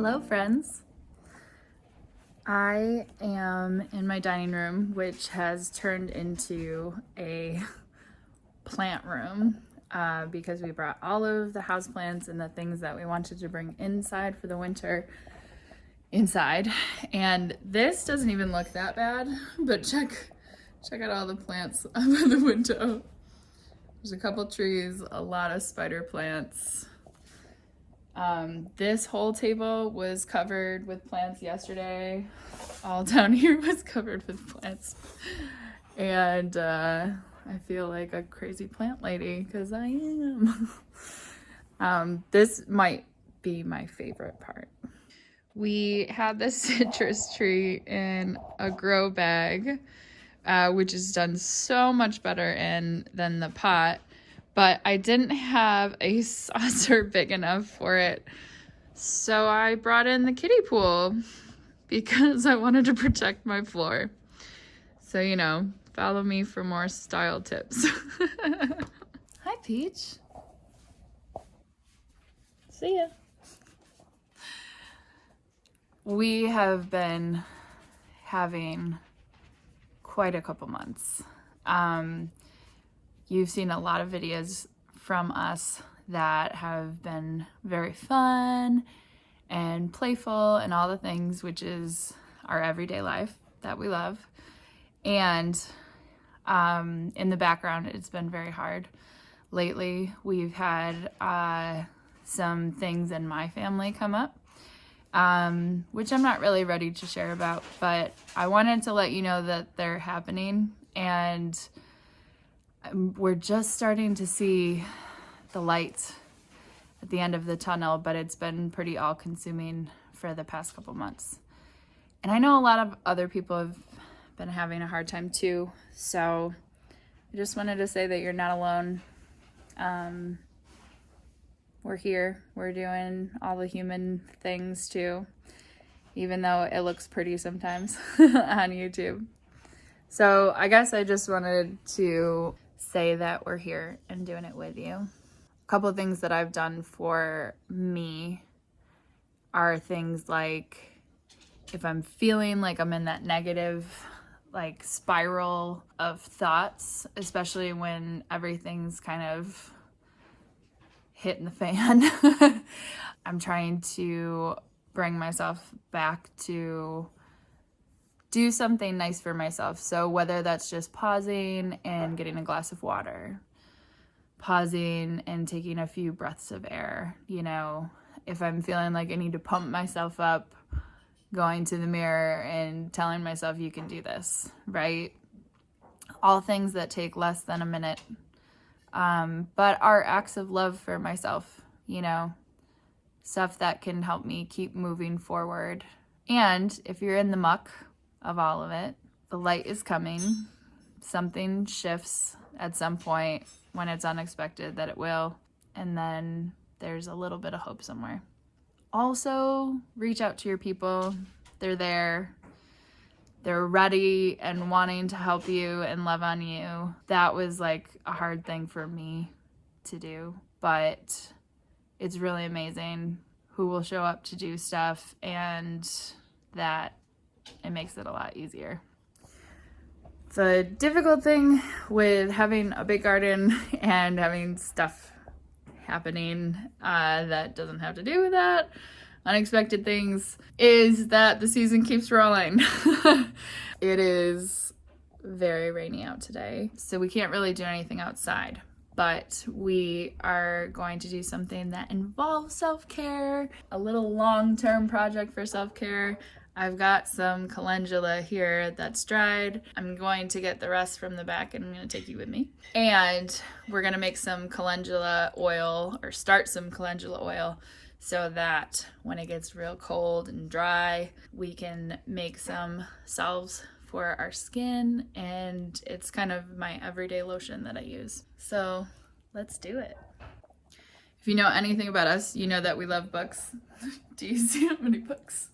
Hello, friends. I am in my dining room, which has turned into a plant room because we brought all of the houseplants and the things that we wanted to bring inside for the winter inside. And this doesn't even look that bad, but check out all the plants up in the window. There's a couple trees, a lot of spider plants. This whole table was covered with plants yesterday. All down here was covered with plants. And I feel like a crazy plant lady because I am. This might be my favorite part. We had this citrus tree in a grow bag, which is done so much better than the pot. But I didn't have a saucer big enough for it. So I brought in the kiddie pool because I wanted to protect my floor. So, follow me for more style tips. Hi, Peach. See ya. We have been having quite a couple months. You've seen a lot of videos from us that have been very fun and playful and all the things, which is our everyday life that we love. And in the background, it's been very hard. Lately, we've had some things in my family come up, which I'm not really ready to share about, but I wanted to let you know that they're happening, and we're just starting to see the light at the end of the tunnel, but it's been pretty all-consuming for the past couple months. And I know a lot of other people have been having a hard time too, so I just wanted to say that you're not alone. We're here. We're doing all the human things too, even though it looks pretty sometimes on YouTube. So I guess I just wanted to say that we're here and doing it with you. A couple of things that I've done for me are things like if I'm feeling like I'm in that negative spiral of thoughts, especially when everything's kind of hitting the fan, I'm trying to bring myself back to do something nice for myself. So whether that's just pausing and getting a glass of water, pausing and taking a few breaths of air, if I'm feeling like I need to pump myself up, going to the mirror and telling myself you can do this, right? All things that take less than a minute, but are acts of love for myself, stuff that can help me keep moving forward. And if you're in the muck of all of it, the light is coming. Something shifts at some point when it's unexpected, that it will, and then there's a little bit of hope somewhere. Also, reach out to your people. They're there. They're ready and wanting to help you and love on you. That was a hard thing for me to do, but it's really amazing who will show up to do stuff, and that it makes it a lot easier. The difficult thing with having a big garden and having stuff happening that doesn't have to do with that, unexpected things, is that the season keeps rolling. It is very rainy out today, so we can't really do anything outside, but we are going to do something that involves self-care, a little long-term project for self-care. I've got some calendula here that's dried. I'm going to get the rest from the back and I'm going to take you with me. And we're going to make some calendula oil, or start some calendula oil, so that when it gets real cold and dry, we can make some salves for our skin. And it's kind of my everyday lotion that I use. So let's do it. If you know anything about us, you know that we love books. Do you see how many books?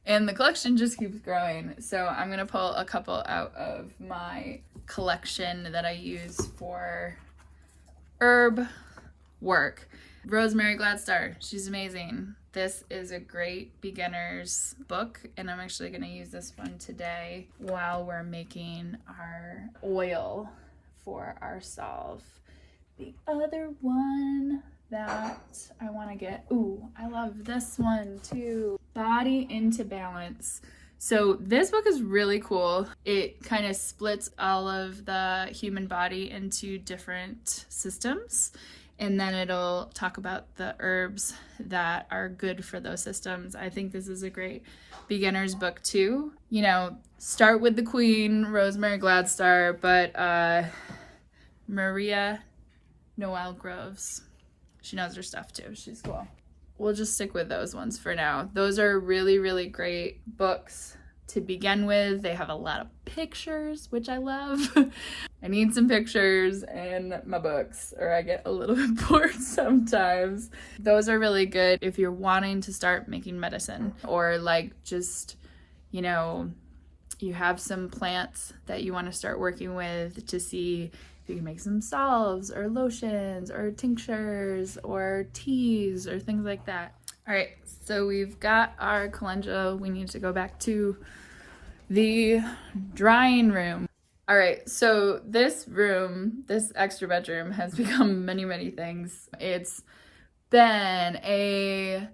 And the collection just keeps growing. So I'm going to pull a couple out of my collection that I use for herb work. Rosemary Gladstar, she's amazing. This is a great beginner's book, and I'm actually going to use this one today while we're making our oil for our salve. The other one that I want to get, ooh, I love this one too. Body into Balance. So this book is really cool. It kind of splits all of the human body into different systems, and then it'll talk about the herbs that are good for those systems. I think this is a great beginner's book too. You know, start with the queen, Rosemary Gladstar, but Maria Noel Groves. She knows her stuff too. She's cool. We'll just stick with those ones for now. Those are really, really great books to begin with. They have a lot of pictures, which I love. I need some pictures in my books, or I get a little bit bored sometimes. Those are really good if you're wanting to start making medicine, or like just, you know, you have some plants that you want to start working with to see if you can make some salves or lotions or tinctures or teas or things like that. All right, so we've got our calendula. We need to go back to the drying room. All right, so this room, this extra bedroom, has become many, many things. It's been a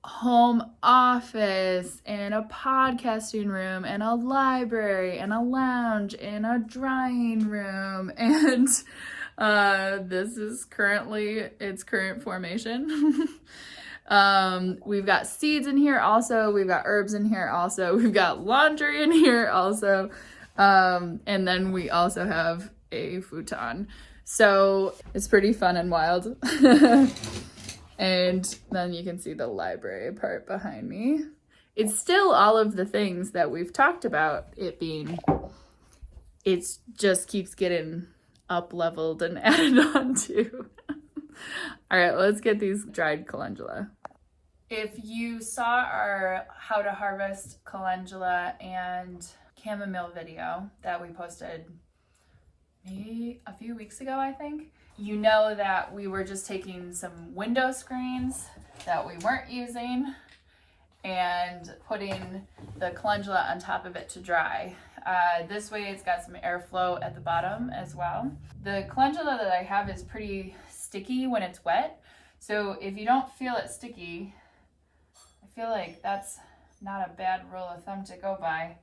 home office and a podcasting room and a library and a lounge and a drying room, and this is currently its current formation. We've got seeds in here also, we've got herbs in here also, we've got laundry in here also, and then we also have a futon. So it's pretty fun and wild. And then you can see the library part behind me. It's still all of the things that we've talked about it being. It just keeps getting up leveled and added on to. All right, let's get these dried calendula. If you saw our how to harvest calendula and chamomile video that we posted maybe a few weeks ago, I think, you know that we were just taking some window screens that we weren't using and putting the calendula on top of it to dry. This way it's got some airflow at the bottom as well. The calendula that I have is pretty sticky when it's wet, so if you don't feel it sticky, I feel like that's not a bad rule of thumb to go by.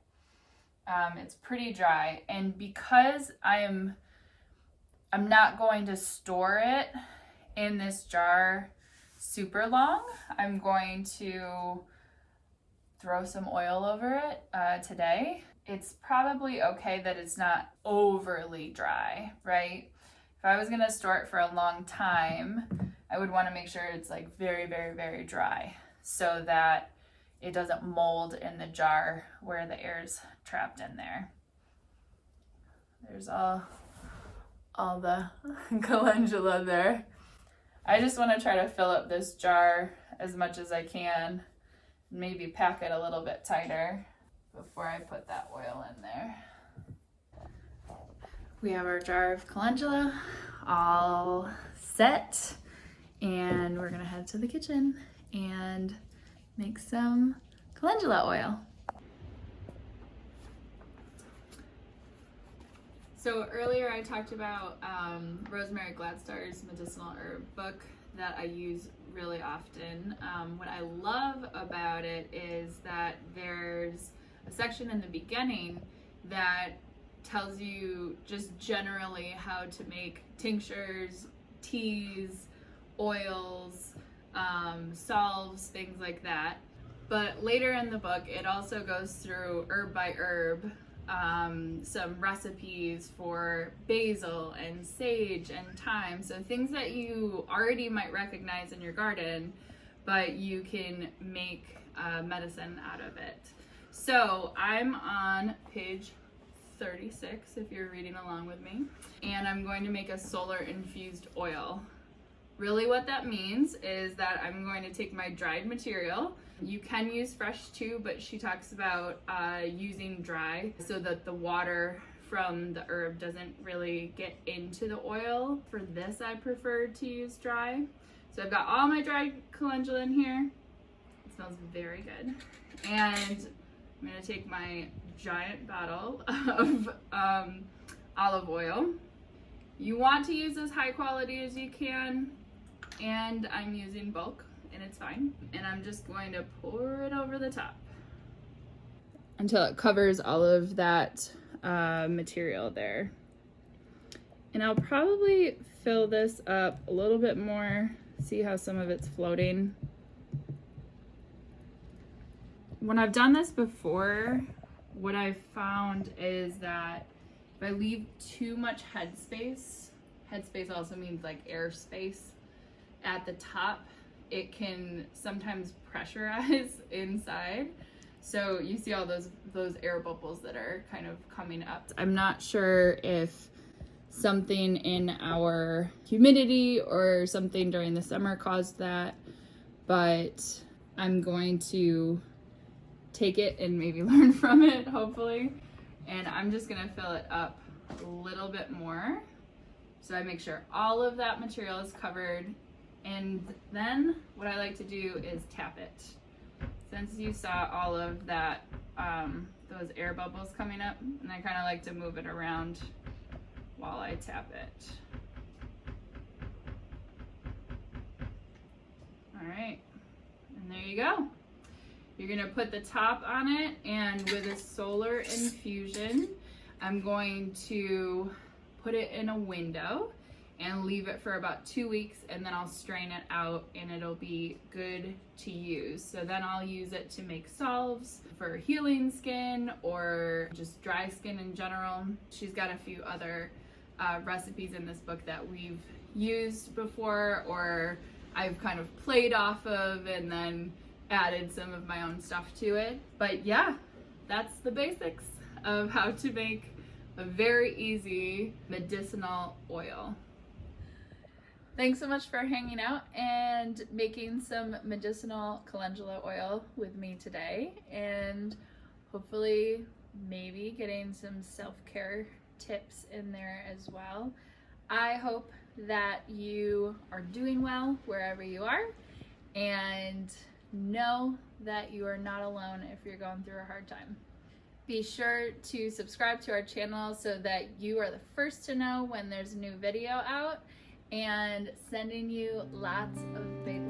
It's pretty dry, and because I'm not going to store it in this jar super long, I'm going to throw some oil over it today. It's probably okay that it's not overly dry, right? If I was gonna store it for a long time, I would wanna make sure it's like very, very, very dry so that it doesn't mold in the jar where the air's trapped in there. There's all the calendula there. I just want to try to fill up this jar as much as I can, maybe pack it a little bit tighter before I put that oil in there. We have our jar of calendula all set, and we're gonna head to the kitchen and make some calendula oil. So earlier I talked about Rosemary Gladstar's medicinal herb book that I use really often. What I love about it is that there's a section in the beginning that tells you just generally how to make tinctures, teas, oils, salves, things like that. But later in the book, it also goes through herb by herb, some recipes for basil and sage and thyme. So things that you already might recognize in your garden, but you can make medicine out of it. So I'm on page 36 if you're reading along with me, and I'm going to make a solar infused oil. Really what that means is that I'm going to take my dried material. You can use fresh too, but she talks about using dry so that the water from the herb doesn't really get into the oil. For this, I prefer to use dry. So I've got all my dried calendula in here. It smells very good. And I'm gonna take my giant bottle of olive oil. You want to use as high quality as you can, and I'm using bulk, and it's fine. And I'm just going to pour it over the top until it covers all of that material there. And I'll probably fill this up a little bit more. See how some of it's floating. When I've done this before, what I've found is that if I leave too much headspace also means like air space at the top, it can sometimes pressurize inside. So you see all those air bubbles that are kind of coming up. I'm not sure if something in our humidity or something during the summer caused that, but I'm going to take it and maybe learn from it, hopefully. And I'm just gonna fill it up a little bit more so I make sure all of that material is covered. And then what I like to do is tap it. Since you saw all of that, those air bubbles coming up, and I kind of like to move it around while I tap it. All right, and there you go. You're gonna put the top on it, and with a solar infusion, I'm going to put it in a window and leave it for about 2 weeks, and then I'll strain it out and it'll be good to use. So then I'll use it to make salves for healing skin or just dry skin in general. She's got a few other recipes in this book that we've used before, or I've kind of played off of and then added some of my own stuff to it. But yeah, that's the basics of how to make a very easy medicinal oil. Thanks so much for hanging out and making some medicinal calendula oil with me today, and hopefully maybe getting some self-care tips in there as well. I hope that you are doing well wherever you are, and know that you are not alone if you're going through a hard time. Be sure to subscribe to our channel so that you are the first to know when there's a new video out, and sending you lots of big